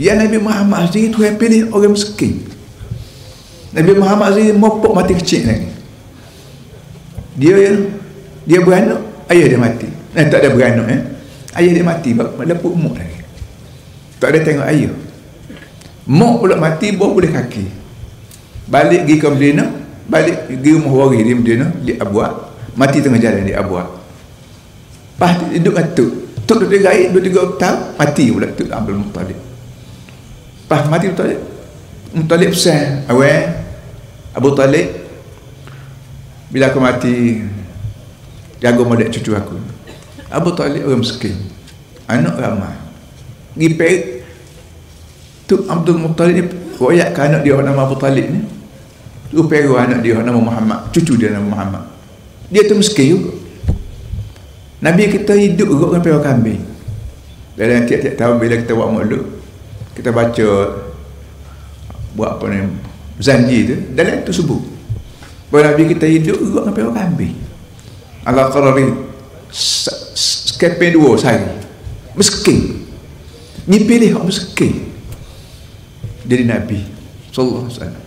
Ya Nabi Muhammad sendiri Tuhan pilih orang miskin. Nabi Muhammad sendiri mopok mati kecil lagi. Dia beranak, ayah dia mati. Tak ada beranak ayah dia mati, lepuk umur lagi. Tak ada tengok ayah. Mak pula mati, bawah boleh kaki. Balik pergi ke Medina, balik pergi rumah waris di Medina, di Abuak. Mati tengah jalan di Abuak. Lepas tu duduk dengan Tuk. Tuk duduk gaib 2-3 tahun, mati pula Tuk Abdul Muttalib. Lepas mati Muttalib pesan, Abu Talib, bila aku mati, jaga modek cucu aku. Abu Talib orang miskin, anak ramai. Pergi perik Tuk Abdul Muttalib ni, royakkan anak dia nama Abu Talib ni. Tu perik anak dia nama Muhammad, cucu dia nama Muhammad. Dia tu miskin juga. Nabi kita hidup juga dengan perak kambing. Dalam tiap-tiap tahun bila kita buat maulud, kita baca buat apa ni, zanji tu, dalam tu sebut bahawa Nabi kita hidup juga dengan perak kambing. Allah qarari skepin 2 sehari. Miskin. Ni pilih orang miskin jadi Nabi sallallahu alaihi wasallam.